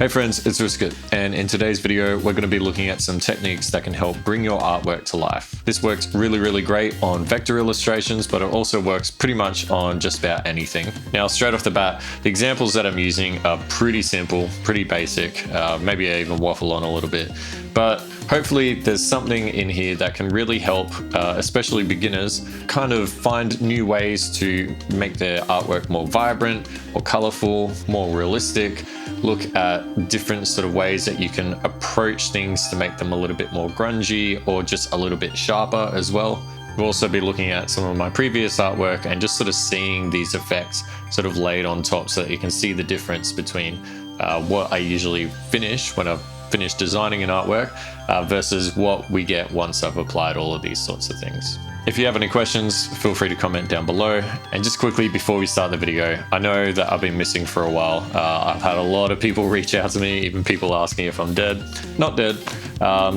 Hey friends, it's rskt, and in today's video, we're going to be looking at some techniques that can help bring your artwork to life. This works really great on vector illustrations, but it also works pretty much on just about anything. Now, straight off the bat, the examples that I'm using are pretty simple, pretty basic, maybe I even waffle on a little bit, but hopefully there's something in here that can really help, especially beginners, kind of find new ways to make their artwork more vibrant, more colorful, more realistic, look at different sort of ways that you can approach things to make them a little bit more grungy or just a little bit sharper as well. We'll also be looking at some of my previous artwork and just sort of seeing these effects sort of laid on top so that you can see the difference between what I usually finish when I've finished designing an artwork versus what we get once I've applied all of these sorts of things. If you have any questions, feel free to comment down below. And just quickly before we start the video, I know that I've been missing for a while. I've had a lot of people reach out to me, even people asking if I'm dead. Not dead,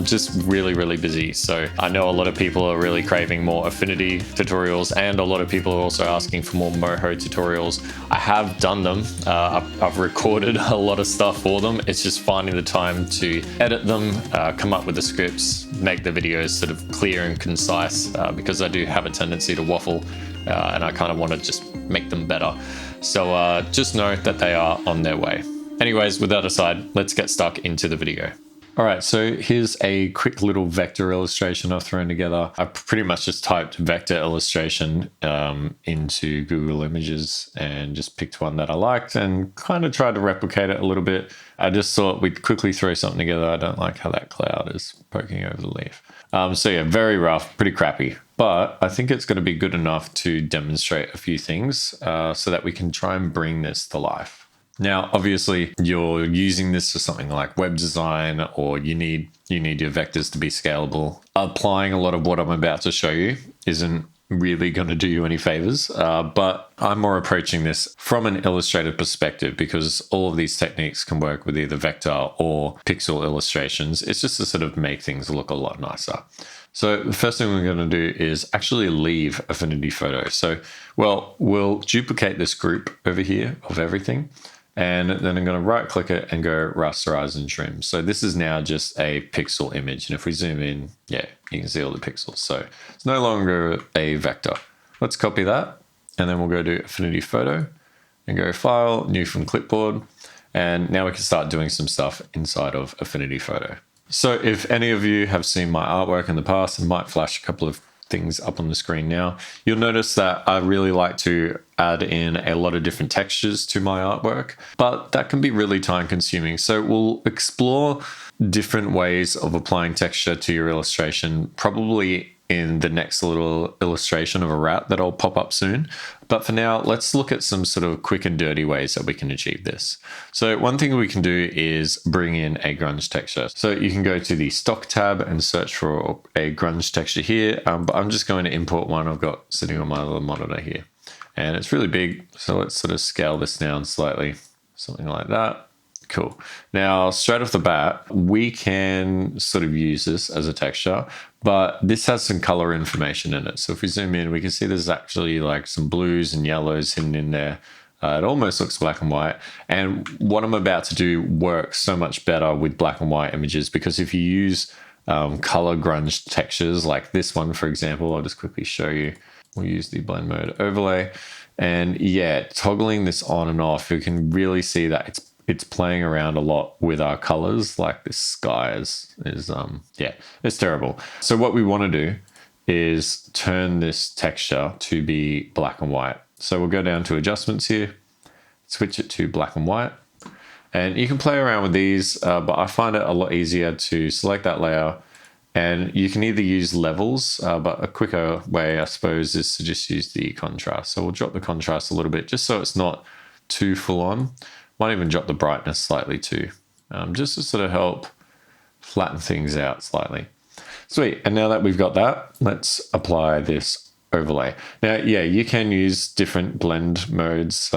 just really busy. So I know a lot of people are really craving more Affinity tutorials, and a lot of people are also asking for more Moho tutorials. I have done them. I've recorded a lot of stuff for them. It's just finding the time to edit them, come up with the scripts, make the videos sort of clear and concise, because I do have a tendency to waffle and I kind of want to just make them better. So just know that they are on their way. Anyways, with that aside, let's get stuck into the video. All right, so here's a quick little vector illustration I've thrown together. I pretty much just typed vector illustration into Google Images and just picked one that I liked and kind of tried to replicate it a little bit. I just thought we'd quickly throw something together. I don't like how that cloud is poking over the leaf. So yeah, very rough, pretty crappy, but I think it's going to be good enough to demonstrate a few things so that we can try and bring this to life. Now, obviously, you're using this for something like web design, or you need your vectors to be scalable. Applying a lot of what I'm about to show you isn't really going to do you any favors, but I'm more approaching this from an illustrated perspective because all of these techniques can work with either vector or pixel illustrations. It's just to sort of make things look a lot nicer. So the first thing we're going to do is actually leave Affinity Photo. So, well, we'll duplicate this group over here of everything. And then I'm going to right click it and go rasterize and trim. So this is now just a pixel image. And if we zoom in, yeah, you can see all the pixels. So it's no longer a vector. Let's copy that. And then we'll go to Affinity Photo and go File, New from Clipboard. And now we can start doing some stuff inside of Affinity Photo. So if any of you have seen my artwork in the past, and might flash a couple of things up on the screen now, you'll notice that I really like to add in a lot of different textures to my artwork, but that can be really time consuming. So we'll explore different ways of applying texture to your illustration, probably in the next little illustration of a rat that I'll pop up soon. But for now, let's look at some sort of quick and dirty ways that we can achieve this. So one thing we can do is bring in a grunge texture. So you can go to the stock tab and search for a grunge texture here, but I'm just going to import one I've got sitting on my other monitor here. And it's really big, so let's sort of scale this down slightly, something like that. Cool. Now, straight off the bat, we can sort of use this as a texture, but this has some color information in it. So if we zoom in, we can see there's actually like some blues and yellows hidden in there. It almost looks black and white. And what I'm about to do works so much better with black and white images, because if you use color grunge textures like this one, for example, I'll just quickly show you. We'll use the blend mode overlay. And yeah, toggling this on and off, you can really see that it's playing around a lot with our colors. Like this sky is yeah, it's terrible. So what we want to do is turn this texture to be black and white. So we'll go down to adjustments here, switch it to black and white. And you can play around with these, but I find it a lot easier to select that layer. And you can either use levels, but a quicker way, I suppose, is to just use the contrast. So we'll drop the contrast a little bit just so it's not too full on. Might even drop the brightness slightly too, just to sort of help flatten things out slightly. Sweet, and now that we've got that, let's apply this overlay. Now, yeah, you can use different blend modes.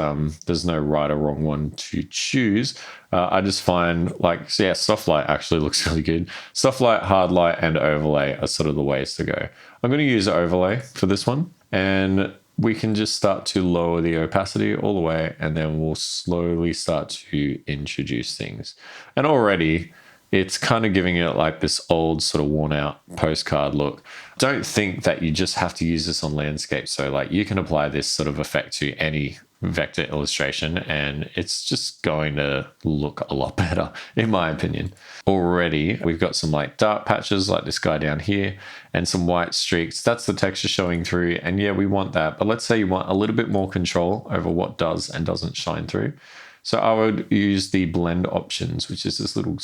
There's no right or wrong one to choose. I just find like, so yeah, soft light actually looks really good. Soft light, hard light, and overlay are sort of the ways to go. I'm going to use overlay for this one. And we can just start to lower the opacity all the way, and then we'll slowly start to introduce things. And already it's kind of giving it like this old sort of worn out postcard look. Don't think that you just have to use this on landscape. So like you can apply this sort of effect to any vector illustration and it's just going to look a lot better, in my opinion. Already we've got some like dark patches like this guy down here and some white streaks. That's the texture showing through, and yeah, we want that. But let's say you want a little bit more control over what does and doesn't shine through. So I would use the blend options, which is this little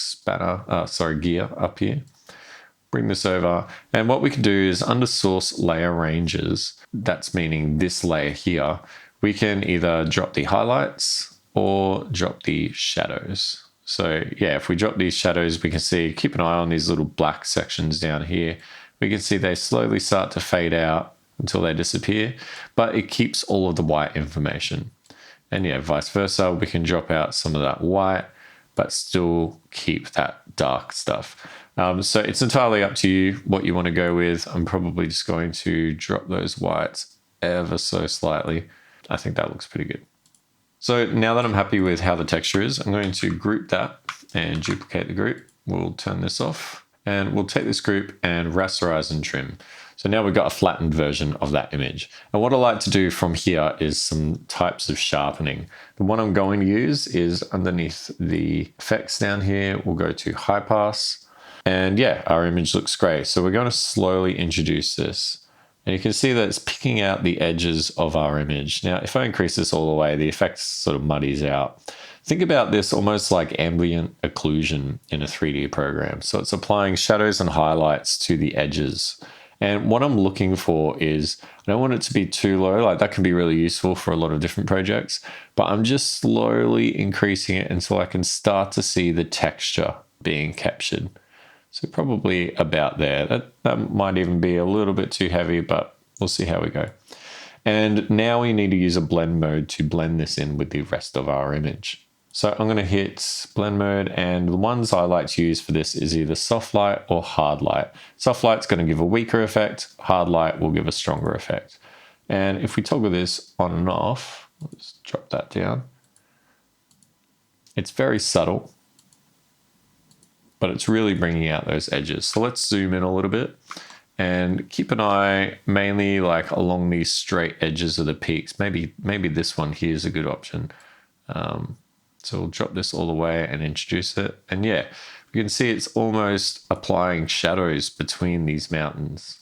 gear up here. Bring this over, and what we can do is under source layer ranges, that's meaning this layer here, we can either drop the highlights or drop the shadows. So yeah, if we drop these shadows, we can see, keep an eye on these little black sections down here. We can see they slowly start to fade out until they disappear, but it keeps all of the white information. And yeah, vice versa, we can drop out some of that white, but still keep that dark stuff. So it's entirely up to you what you want to go with. I'm probably just going to drop those whites ever so slightly. I think that looks pretty good. So now that I'm happy with how the texture is, I'm going to group that and duplicate the group. We'll turn this off and we'll take this group and rasterize and trim. So now we've got a flattened version of that image. And what I like to do from here is some types of sharpening. The one I'm going to use is underneath the effects down here. We'll go to high pass, and yeah, our image looks great. So we're going to slowly introduce this. And you can see that it's picking out the edges of our image. Now, if I increase this all the way, the effect sort of muddies out. Think about this almost like ambient occlusion in a 3D program. So it's applying shadows and highlights to the edges. And what I'm looking for is, I don't want it to be too low, like that can be really useful for a lot of different projects, but I'm just slowly increasing it until I can start to see the texture being captured. So probably about there. That might even be a little bit too heavy, but we'll see how we go. And now we need to use a blend mode to blend this in with the rest of our image. So I'm going to hit blend mode, and the ones I like to use for this is either soft light or hard light. Soft light's going to give a weaker effect, hard light will give a stronger effect. And if we toggle this on and off, let's drop that down. It's very subtle, but it's really bringing out those edges. So let's zoom in a little bit and keep an eye mainly like along these straight edges of the peaks. Maybe this one here is a good option. So we'll drop this all the way and introduce it. And yeah, you can see it's almost applying shadows between these mountains.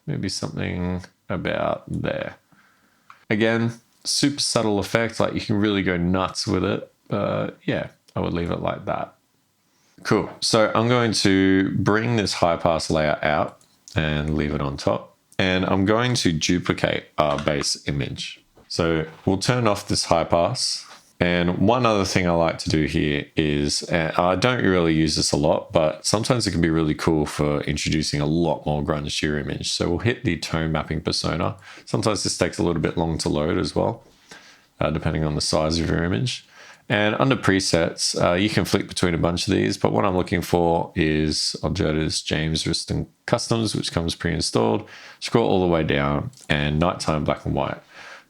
Maybe something about there. Again, super subtle effect, like you can really go nuts with it. But yeah, I would leave it like that. Cool. So I'm going to bring this high pass layer out and leave it on top. And I'm going to duplicate our base image. So we'll turn off this high pass. And one other thing I like to do here is, and I don't really use this a lot, but sometimes it can be really cool for introducing a lot more grunge to your image. So we'll hit the tone mapping persona. Sometimes this takes a little bit long to load as well, depending on the size of your image. And under presets, you can flick between a bunch of these, but what I'm looking for is, I'll go to this James Riston Customs, which comes pre-installed, scroll all the way down, and nighttime black and white.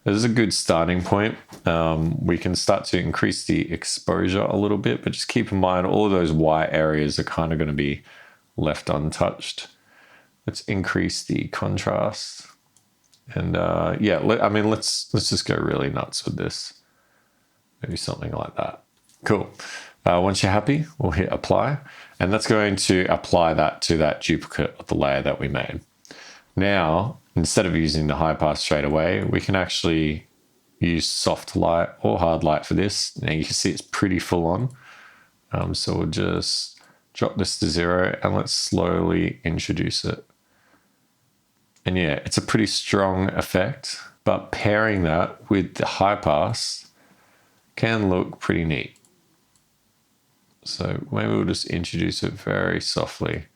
This is a good starting point. We can start to increase the exposure a little bit, but just keep in mind all of those white areas are kind of going to be left untouched. Let's increase the contrast. And yeah, I mean, let's just go really nuts with this. Maybe something like that. Cool. Once you're happy, we'll hit apply, and that's going to apply that to that duplicate of the layer that we made. Now, instead of using the high pass straight away, we can actually use soft light or hard light for this. Now you can see it's pretty full on. So we'll just drop this to 0 and let's slowly introduce it. And yeah, it's a pretty strong effect, but pairing that with the high pass can look pretty neat. So maybe we'll just introduce it very softly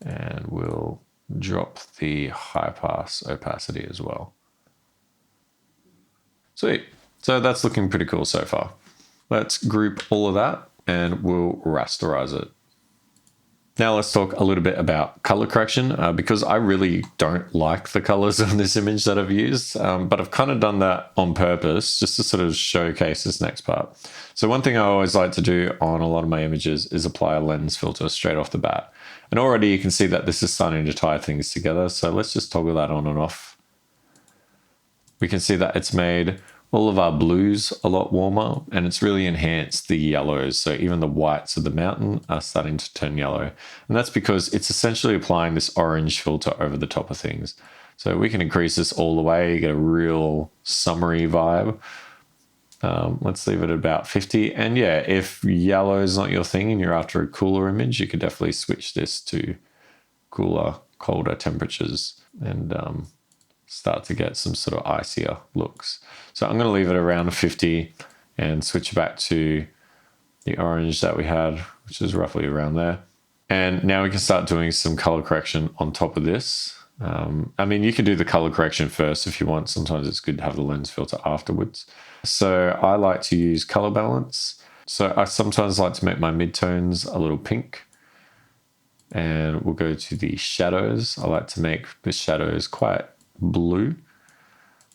and we'll drop the high pass opacity as well. Sweet. So that's looking pretty cool so far. Let's group all of that and we'll rasterize it. Now let's talk a little bit about color correction because I really don't like the colors of this image that I've used, but I've kind of done that on purpose just to sort of showcase this next part. So one thing I always like to do on a lot of my images is apply a lens filter straight off the bat. And already you can see that this is starting to tie things together. So let's just toggle that on and off. We can see that it's made all of our blues a lot warmer, and it's really enhanced the yellows. So even the whites of the mountain are starting to turn yellow. And that's because it's essentially applying this orange filter over the top of things. So we can increase this all the way, get a real summery vibe. Let's leave it at about 50. And yeah, if yellow is not your thing and you're after a cooler image, you could definitely switch this to cooler, colder temperatures and start to get some sort of icier looks. So I'm going to leave it around 50 and switch back to the orange that we had, which is roughly around there. And now we can start doing some color correction on top of this. I mean, you can do the color correction first if you want. Sometimes it's good to have the lens filter afterwards. So I like to use color balance. So I sometimes like to make my midtones a little pink. And we'll go to the shadows. I like to make the shadows quite blue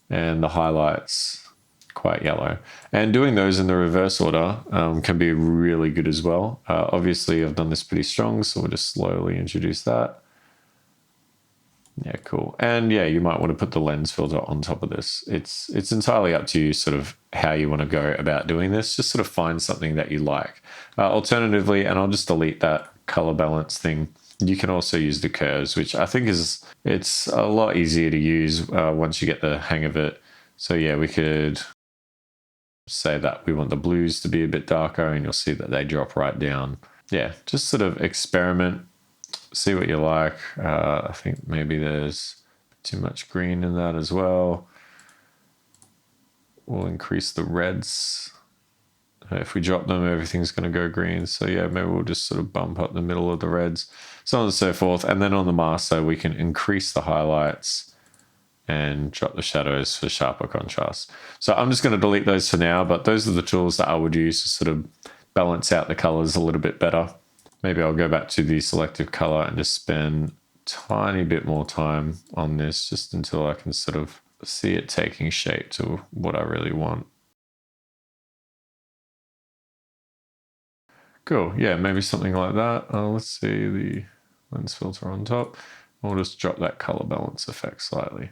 and the highlights quite yellow. And doing those in the reverse order can be really good as well. Obviously, I've done this pretty strong, so we'll just slowly introduce that. Yeah, cool. And yeah, you might want to put the lens filter on top of this. It's entirely up to you sort of how you want to go about doing this. Just sort of find something that you like. Alternatively, and I'll just delete that color balance thing, you can also use the curves, which I think it's a lot easier to use once you get the hang of it. So yeah, we could say that we want the blues to be a bit darker, and you'll see that they drop right down. Yeah, just sort of experiment. See what you like. I think maybe there's too much green in that as well. We'll increase the reds. If we drop them, everything's going to go green. So yeah, maybe we'll just sort of bump up the middle of the reds, so on and so forth. And then on the master, we can increase the highlights and drop the shadows for sharper contrast. So I'm just going to delete those for now, but those are the tools that I would use to sort of balance out the colors a little bit better. Maybe I'll go back to the selective color and just spend a tiny bit more time on this just until I can sort of see it taking shape to what I really want. Cool, yeah, maybe something like that. Let's see the lens filter on top. We'll just drop that color balance effect slightly.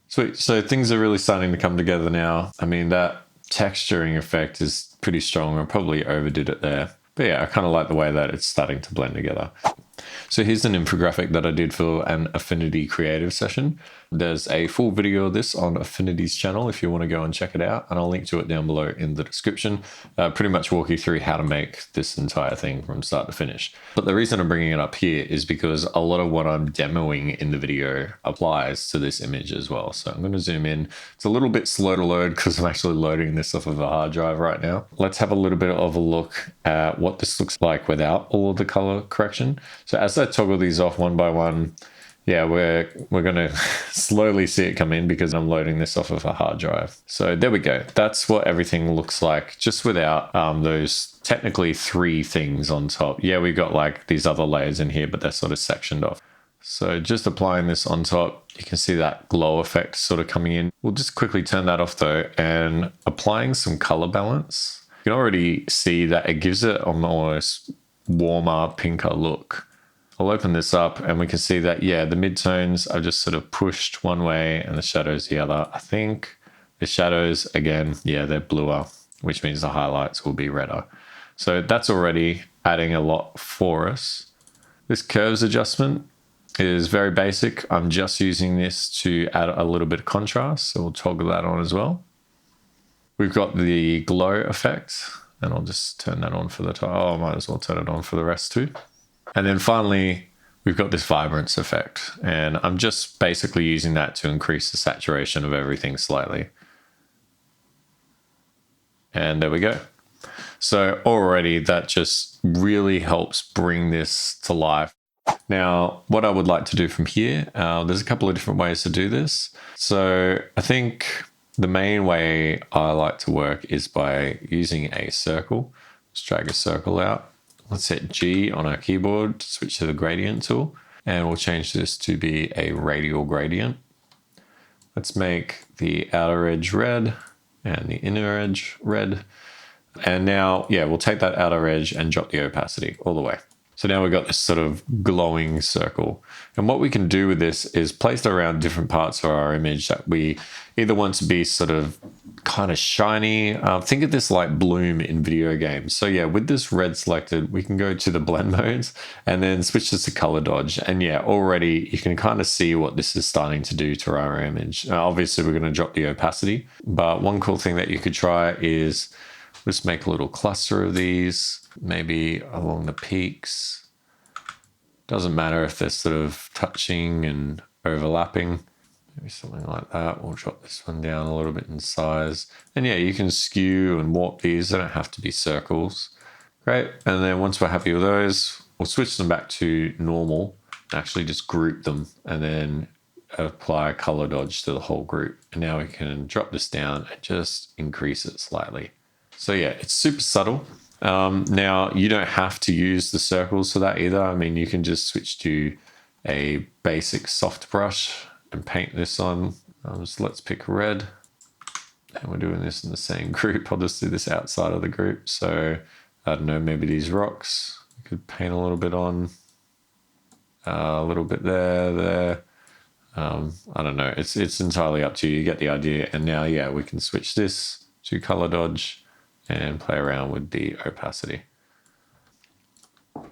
Sweet, so things are really starting to come together now. I mean, that texturing effect is pretty strong. I probably overdid it there. But yeah, I kind of like the way that it's starting to blend together. So here's an infographic that I did for an Affinity creative session. There's a full video of this on Affinity's channel if you want to go and check it out, and I'll link to it down below in the description. Pretty much walk you through how to make this entire thing from start to finish. But the reason I'm bringing it up here is because a lot of what I'm demoing in the video applies to this image as well. So I'm going to zoom in. It's a little bit slow to load because I'm actually loading this off of a hard drive right now. Let's have a little bit of a look at what this looks like without all of the color correction. So as I toggle these off one by one, yeah, we're going to slowly see it come in because I'm loading this off of a hard drive. So there we go. That's what everything looks like just without those technically three things on top. Yeah, we've got like these other layers in here, but they're sort of sectioned off. So just applying this on top, you can see that glow effect sort of coming in. We'll just quickly turn that off though, and applying some color balance. You can already see that it gives it an almost warmer, pinker look. I'll open this up and we can see that, yeah, the midtones are just sort of pushed one way and the shadows the other. I think the shadows, again, yeah, they're bluer, which means the highlights will be redder. So that's already adding a lot for us. This curves adjustment is very basic. I'm just using this to add a little bit of contrast. So we'll toggle that on as well. We've got the glow effect, and I'll just turn that on for the top. Oh, I might as well turn it on for the rest too. And then finally, we've got this vibrance effect, and I'm just basically using that to increase the saturation of everything slightly. And there we go. So already that just really helps bring this to life. Now, what I would like to do from here, there's a couple of different ways to do this. So I think the main way I like to work is by using a circle. Just drag a circle out. let's hit G on our keyboard to switch to the gradient tool, and we'll change this to be a radial gradient. Let's make the outer edge red and the inner edge red. And now, yeah, we'll take that outer edge and drop the opacity all the way. So now we've got this sort of glowing circle. And what we can do with this is place it around different parts of our image that we either want to be sort of kind of shiny. Think of this like bloom in video games. So yeah, with this red selected, we can go to the blend modes and then switch this to color dodge. And yeah, already you can kind of see what this is starting to do to our image. Obviously, we're going to drop the opacity. But one cool thing that you could try is just make a little cluster of these, maybe along the peaks. Doesn't matter if they're sort of touching and overlapping. Maybe something like that. We'll drop this one down a little bit in size. And yeah, you can skew and warp these. They don't have to be circles. Great. And then once we're happy with those, we'll switch them back to normal and actually just group them and then apply a color dodge to the whole group. And now we can drop this down and just increase it slightly. So yeah, it's super subtle. Now you don't have to use the circles for that either. I mean, you can just switch to a basic soft brush and paint this on. So let's pick red, and we're doing this in the same group. I'll just do this outside of the group. So I don't know, maybe these rocks, we could paint a little bit on, a little bit there. I don't know, it's entirely up to you. You get the idea. And now, yeah, we can switch this to color dodge and play around with the opacity.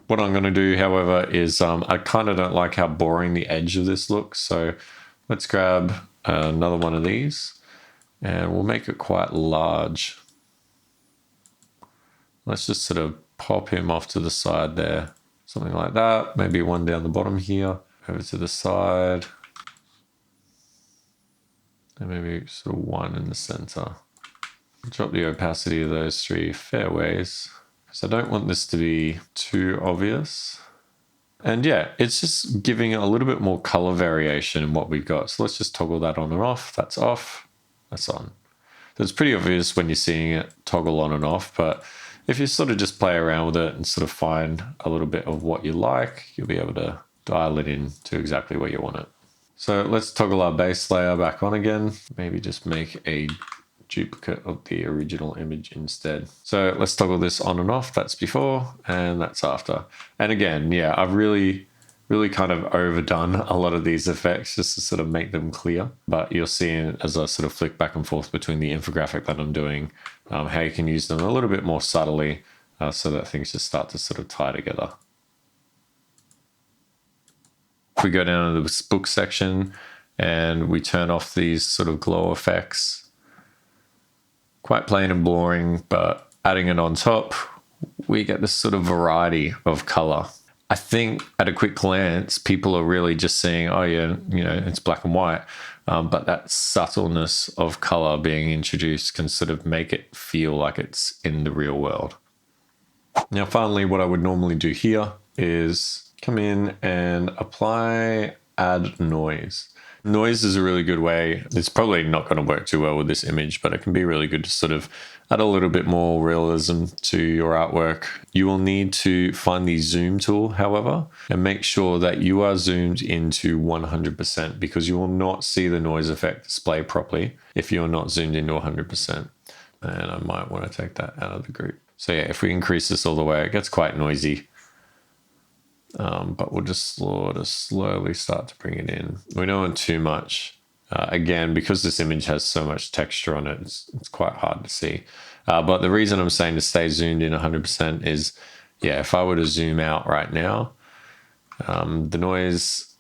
What I'm going to do, however, is I kind of don't like how boring the edge of this looks. So let's grab another one of these and we'll make it quite large. Let's just sort of pop him off to the side there. Something like that. Maybe one down the bottom here, over to the side. And maybe sort of one in the center. Drop the opacity of those three fairways because I don't want this to be too obvious. And yeah, it's just giving it a little bit more color variation in what we've got. So let's just toggle that on and off. That's off, that's on. So it's pretty obvious when you're seeing it toggle on and off, but if you sort of just play around with it and sort of find a little bit of what you like, you'll be able to dial it in to exactly where you want it. So let's toggle our base layer back on again. Maybe just make a duplicate of the original image instead. So let's toggle this on and off. That's before and that's after. And again, yeah, I've really kind of overdone a lot of these effects just to sort of make them clear. But you'll see as I sort of flick back and forth between the infographic that I'm doing, how you can use them a little bit more subtly so that things just start to sort of tie together. If we go down to the book section and we turn off these sort of glow effects, quite plain and boring, but adding it on top, we get this sort of variety of color. I think at a quick glance, people are really just seeing, oh yeah, you know, it's black and white. But that subtleness of color being introduced can sort of make it feel like it's in the real world. Now, finally, what I would normally do here is come in and apply add noise. Noise is a really good way. It's probably not going to work too well with this image, but it can be really good to sort of add a little bit more realism to your artwork. You will need to find the zoom tool, however, and make sure that you are zoomed into 100% because you will not see the noise effect display properly if you're not zoomed into 100%. And I might want to take that out of the group. So yeah, if we increase this all the way, it gets quite noisy. But we'll just sort of slowly start to bring it in. We don't want too much. Again, because this image has so much texture on it, it's quite hard to see. But the reason I'm saying to stay zoomed in 100% is, yeah, if I were to zoom out right now, the noise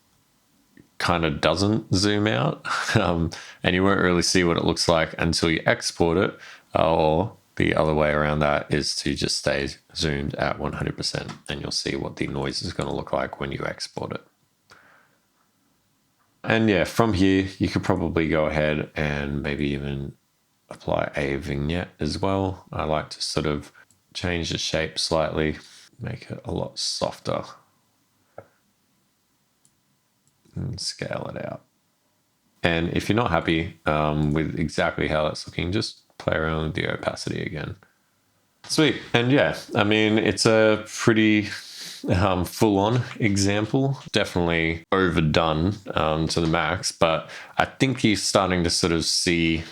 kind of doesn't zoom out. And you won't really see what it looks like until you export it, or the other way around that is to just stay zoomed at 100% and you'll see what the noise is going to look like when you export it. And yeah, from here, you could probably go ahead and maybe even apply a vignette as well. I like to sort of change the shape slightly, make it a lot softer and scale it out. And if you're not happy with exactly how that's looking, just play around with the opacity again. Sweet. And yeah, I mean, it's a pretty full-on example, definitely overdone to the max, but I think you're starting to sort of see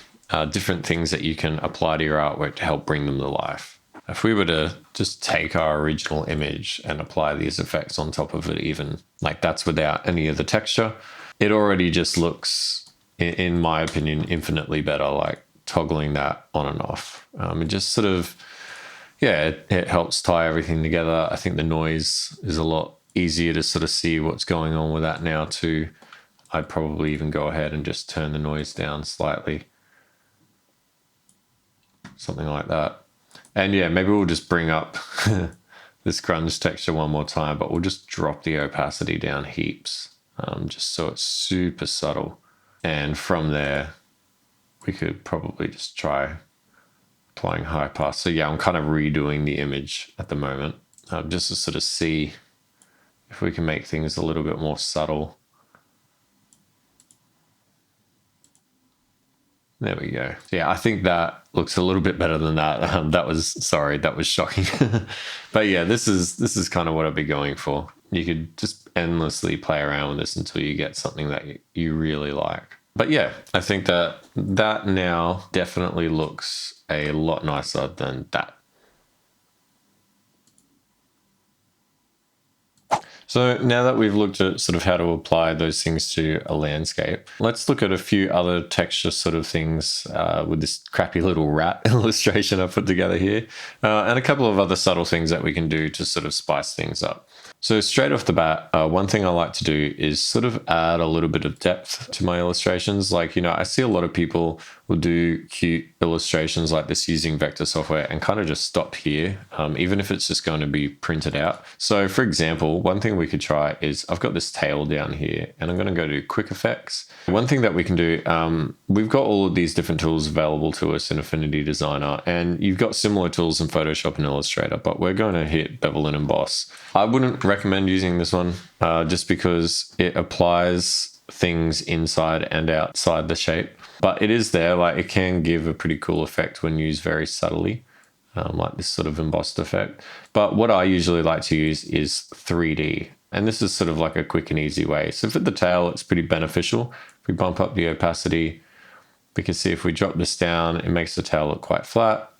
different things that you can apply to your artwork to help bring them to life. If we were to just take our original image and apply these effects on top of it, even like that's without any of the texture, it already just looks, in my opinion, infinitely better, like toggling that on and off. It just sort of, yeah, it helps tie everything together. I think the noise is a lot easier to sort of see what's going on with that now too. I'd probably even go ahead and just turn the noise down slightly. Something like that. And yeah, maybe we'll just bring up this grunge texture one more time, but we'll just drop the opacity down heaps, just so it's super subtle. And from there, we could probably just try applying high pass. So yeah, I'm kind of redoing the image at the moment, just to sort of see if we can make things a little bit more subtle. There we go. Yeah, I think that looks a little bit better than that. That was shocking. But yeah, this is kind of what I'd be going for. You could just endlessly play around with this until you get something that you really like. But yeah, I think that now definitely looks a lot nicer than that. So now that we've looked at sort of how to apply those things to a landscape, let's look at a few other texture sort of things with this crappy little rat illustration I put together here, and a couple of other subtle things that we can do to sort of spice things up. So straight off the bat, one thing I like to do is sort of add a little bit of depth to my illustrations. Like, you know, I see a lot of people will do cute illustrations like this using vector software and kind of just stop here, even if it's just going to be printed out. So for example, one thing we could try is I've got this tail down here and I'm going to go to quick effects. One thing that we can do, we've got all of these different tools available to us in Affinity Designer, and you've got similar tools in Photoshop and Illustrator, but we're going to hit bevel and emboss. I wouldn't recommend using this one just because it applies things inside and outside the shape, but it is there. Like, it can give a pretty cool effect when used very subtly, like this sort of embossed effect. But what I usually like to use is 3D, and this is sort of like a quick and easy way. So for the tail, it's pretty beneficial. If we bump up the opacity, we can see if we drop this down, it makes the tail look quite flat.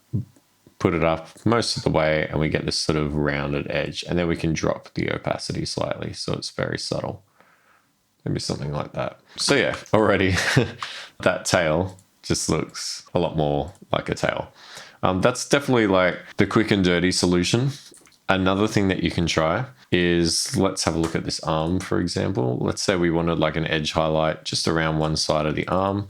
Put it up most of the way and we get this sort of rounded edge, and then we can drop the opacity slightly so it's very subtle. Maybe something like that. So yeah, already that tail just looks a lot more like a tail. That's definitely like the quick and dirty solution. Another thing that you can try is, let's have a look at this arm, for example. Let's say we wanted like an edge highlight just around one side of the arm.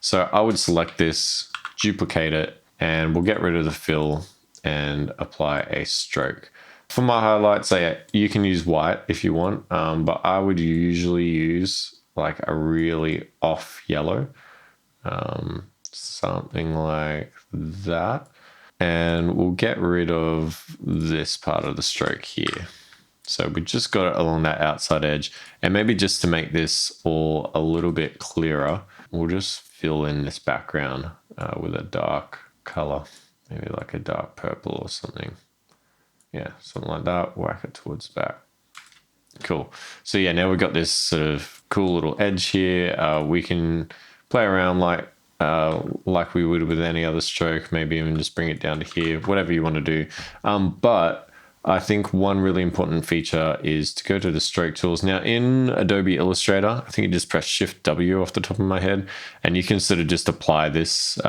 So I would select this, duplicate it, and we'll get rid of the fill and apply a stroke. For my highlights, you can use white if you want, but I would usually use like a really off yellow, something like that. And we'll get rid of this part of the stroke here. So we just got it along that outside edge, and maybe just to make this all a little bit clearer, we'll just fill in this background with a dark color, maybe like a dark purple or something. Yeah, something like that. Whack it towards the back. Cool. So yeah, now we've got this sort of cool little edge here. We can play around like we would with any other stroke, maybe even just bring it down to here, whatever you want to do. But I think one really important feature is to go to the stroke tools. Now in Adobe Illustrator, I think you just press Shift W off the top of my head, and you can sort of just apply this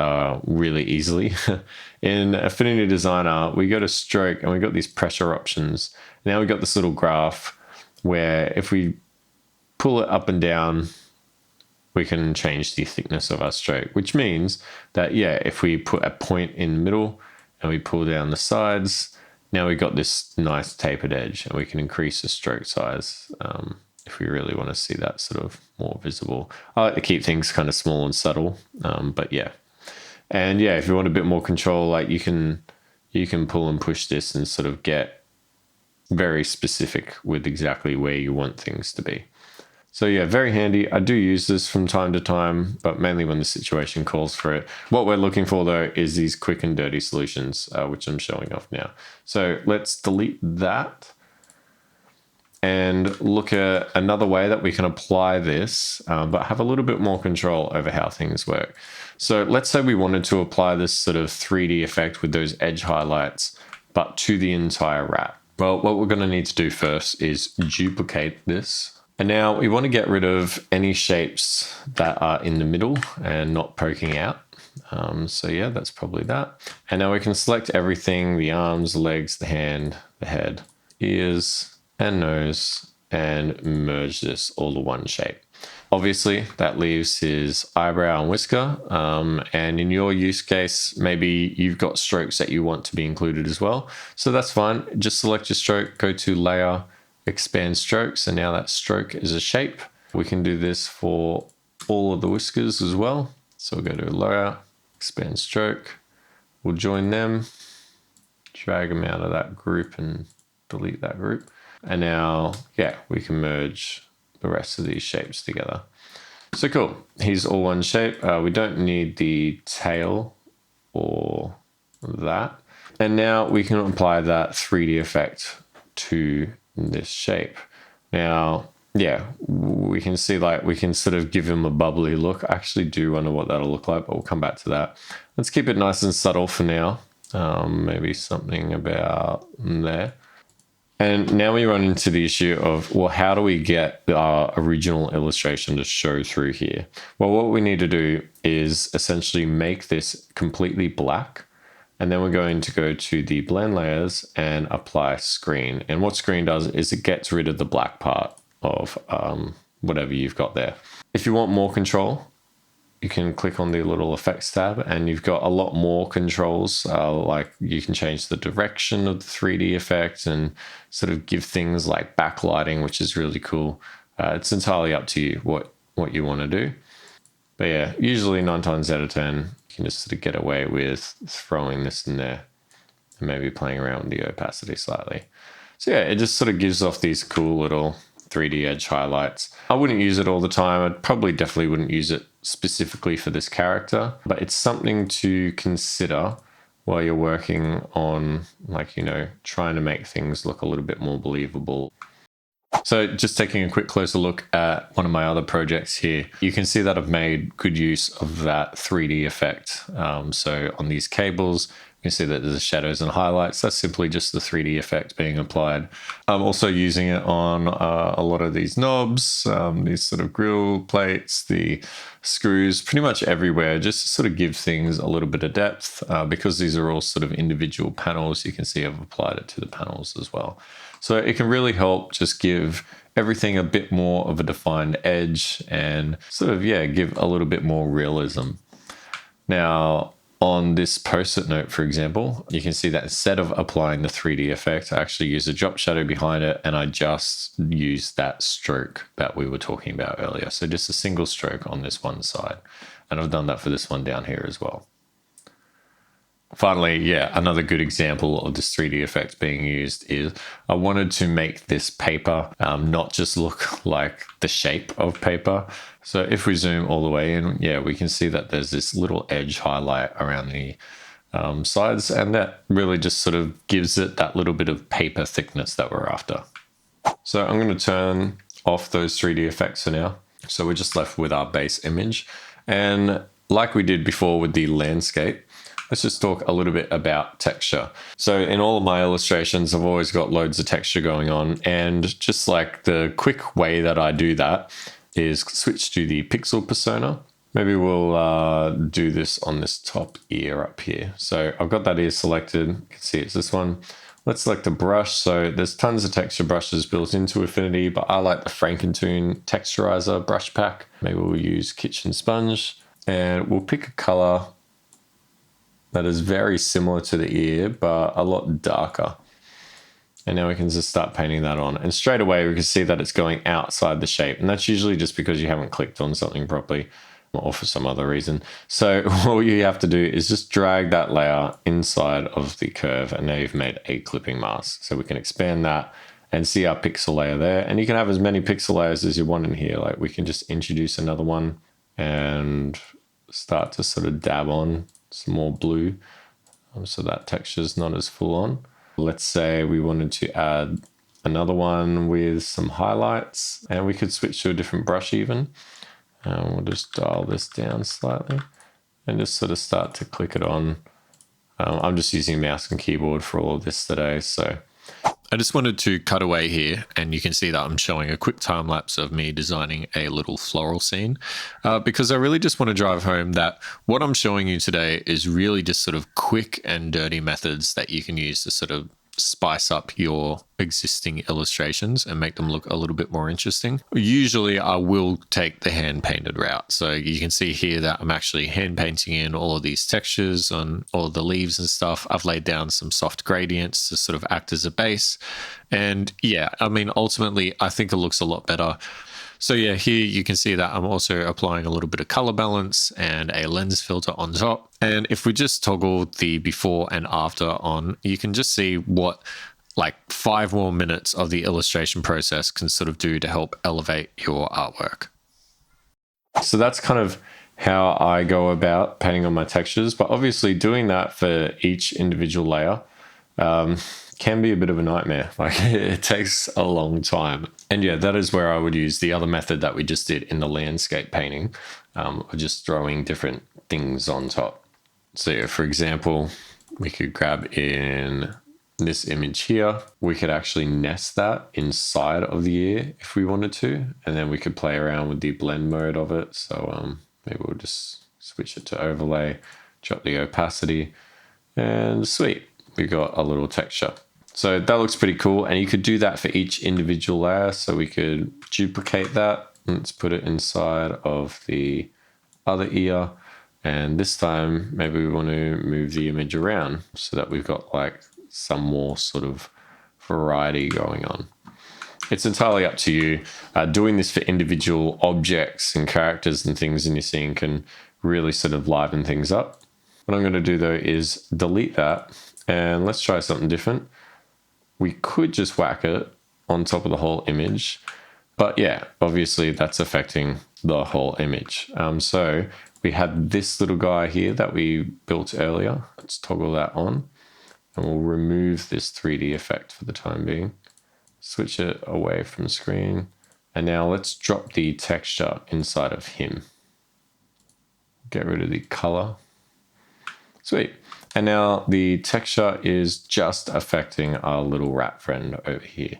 really easily. In Affinity Designer, we go to stroke and we got these pressure options. Now we got this little graph where if we pull it up and down, we can change the thickness of our stroke, which means that, yeah, if we put a point in the middle and we pull down the sides, now we got this nice tapered edge, and we can increase the stroke size if we really want to see that sort of more visible. I like to keep things kind of small and subtle, but yeah. And yeah, if you want a bit more control, like you can pull and push this and sort of get very specific with exactly where you want things to be. So yeah, very handy. I do use this from time to time, but mainly when the situation calls for it. What we're looking for though is these quick and dirty solutions, which I'm showing off now. So let's delete that and look at another way that we can apply this, but have a little bit more control over how things work. So let's say we wanted to apply this sort of 3D effect with those edge highlights, but to the entire wrap. Well, what we're going to need to do first is duplicate this. And now we want to get rid of any shapes that are in the middle and not poking out. So yeah, that's probably that. And now we can select everything, the arms, the legs, the hand, the head, ears, and nose, and merge this all to one shape. Obviously, that leaves his eyebrow and whisker. And in your use case, maybe you've got strokes that you want to be included as well. So that's fine. Just select your stroke, go to Layer, Expand Strokes, and now that stroke is a shape. We can do this for all of the whiskers as well. So we'll go to Layer, Expand Stroke. We'll join them, drag them out of that group and delete that group. And now, yeah, we can merge the rest of these shapes together. So cool, he's all one shape. We don't need the tail or that. And now we can apply that 3D effect to this shape. Now, yeah, we can see like we can sort of give him a bubbly look. I actually do wonder what that'll look like, but we'll come back to that. Let's keep it nice and subtle for now. Maybe something about there. And now we run into the issue of, well, how do we get our original illustration to show through here? Well, what we need to do is essentially make this completely black. And then we're going to go to the blend layers and apply screen. And what screen does is it gets rid of the black part of whatever you've got there. If you want more control, you can click on the little effects tab and you've got a lot more controls. Like you can change the direction of the 3D effect and sort of give things like backlighting, which is really cool. It's entirely up to you what you want to do. But yeah, usually 9 times out of 10, you can just sort of get away with throwing this in there and maybe playing around with the opacity slightly. So yeah, it just sort of gives off these cool little 3D edge highlights. I wouldn't use it all the time. I'd probably definitely wouldn't use it specifically for this character, but it's something to consider while you're working on, like, you know, trying to make things look a little bit more believable. So just taking a quick closer look at one of my other projects here, you can see that I've made good use of that 3D effect. So on these cables, you can see that there's shadows and highlights. That's simply just the 3D effect being applied. I'm also using it on a lot of these knobs, these sort of grill plates, the screws, pretty much everywhere, just to sort of give things a little bit of depth. Because these are all sort of individual panels, you can see I've applied it to the panels as well. So it can really help just give everything a bit more of a defined edge and sort of, yeah, give a little bit more realism. Now, on this post-it note, for example, you can see that instead of applying the 3D effect, I actually use a drop shadow behind it and I just use that stroke that we were talking about earlier. So just a single stroke on this one side. And I've done that for this one down here as well. Finally, yeah, another good example of this 3D effect being used is I wanted to make this paper not just look like the shape of paper. So if we zoom all the way in, yeah, we can see that there's this little edge highlight around the sides, and that really just sort of gives it that little bit of paper thickness that we're after. So I'm going to turn off those 3D effects for now. So we're just left with our base image. And like we did before with the landscape, let's just talk a little bit about texture. So in all of my illustrations, I've always got loads of texture going on. And just like the quick way that I do that is switch to the pixel persona. Maybe we'll do this on this top ear up here. So I've got that ear selected. You can see it's this one. Let's select a brush. So there's tons of texture brushes built into Affinity, but I like the Frankentoon texturizer brush pack. Maybe we'll use Kitchen Sponge and we'll pick a color that is very similar to the ear, but a lot darker. And now we can just start painting that on. And straight away, we can see that it's going outside the shape. And that's usually just because you haven't clicked on something properly or for some other reason. So all you have to do is just drag that layer inside of the curve. And now you've made a clipping mask. So we can expand that and see our pixel layer there. And you can have as many pixel layers as you want in here. Like we can just introduce another one and start to sort of dab on some more blue so that texture is not as full on. Let's say we wanted to add another one with some highlights, and we could switch to a different brush even. We'll just dial this down slightly and just sort of start to click it on. I'm just using mouse and keyboard for all of this today, so I just wanted to cut away here, and you can see that I'm showing a quick time lapse of me designing a little floral scene because I really just want to drive home that what I'm showing you today is really just sort of quick and dirty methods that you can use to sort of spice up your existing illustrations and make them look a little bit more interesting. Usually I will take the hand painted route. So you can see here that I'm actually hand painting in all of these textures on all of the leaves and stuff. I've laid down some soft gradients to sort of act as a base. And yeah, I mean, ultimately I think it looks a lot better. So yeah, here you can see that I'm also applying a little bit of color balance and a lens filter on top. And if we just toggle the before and after on, you can just see what like 5 more minutes of the illustration process can sort of do to help elevate your artwork. So that's kind of how I go about painting on my textures, but obviously doing that for each individual layer can be a bit of a nightmare. Like it takes a long time. And yeah, that is where I would use the other method that we just did in the landscape painting, of just throwing different things on top. So yeah, for example, we could grab in this image here. We could actually nest that inside of the ear if we wanted to, and then we could play around with the blend mode of it. So maybe we'll just switch it to overlay, drop the opacity, and sweet, we got a little texture. So that looks pretty cool, and you could do that for each individual layer. So we could duplicate that. Let's put it inside of the other ear, and this time maybe we want to move the image around so that we've got like some more sort of variety going on. It's entirely up to you. Doing this for individual objects and characters and things in your scene can really sort of liven things up. What I'm going to do though is delete that, and let's try something different. We could just whack it on top of the whole image, but yeah, obviously that's affecting the whole image. So we had this little guy here that we built earlier. Let's toggle that on, and we'll remove this 3D effect for the time being. Switch it away from screen. And now let's drop the texture inside of him. Get rid of the color. Sweet. And now the texture is just affecting our little rat friend over here.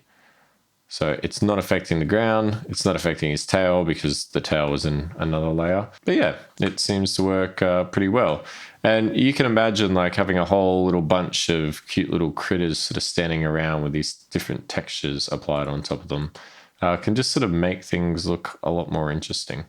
So it's not affecting the ground. It's not affecting his tail because the tail was in another layer. But yeah, it seems to work pretty well. And you can imagine like having a whole little bunch of cute little critters sort of standing around with these different textures applied on top of them. Can just sort of make things look a lot more interesting.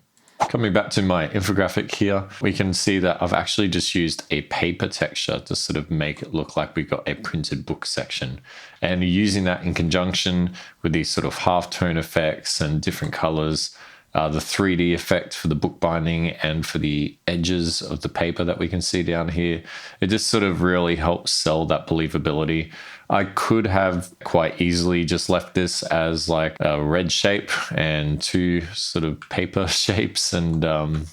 Coming back to my infographic here, we can see that I've actually just used a paper texture to sort of make it look like we've got a printed book section. And using that in conjunction with these sort of halftone effects and different colors, the 3D effect for the bookbinding and for the edges of the paper that we can see down here, it just sort of really helps sell that believability. I could have quite easily just left this as like a red shape and 2 sort of paper shapes and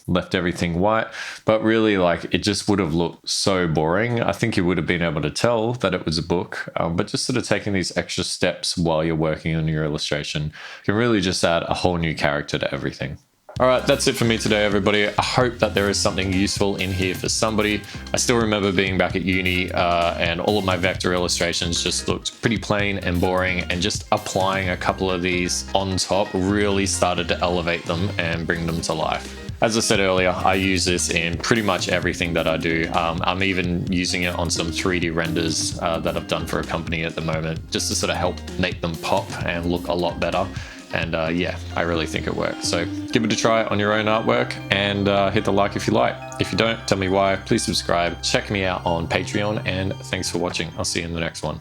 left everything white, but really like it just would have looked so boring. I think you would have been able to tell that it was a book, but just sort of taking these extra steps while you're working on your illustration can really just add a whole new character to everything. All right, that's it for me today, everybody. I hope that there is something useful in here for somebody. I still remember being back at uni and all of my vector illustrations just looked pretty plain and boring, and just applying a couple of these on top really started to elevate them and bring them to life. As I said earlier, I use this in pretty much everything that I do. I'm even using it on some 3D renders that I've done for a company at the moment, just to sort of help make them pop and look a lot better. And yeah, I really think it works. So give it a try on your own artwork, and hit the like if you like. If you don't, tell me why. Please subscribe. Check me out on Patreon, and thanks for watching. I'll see you in the next one.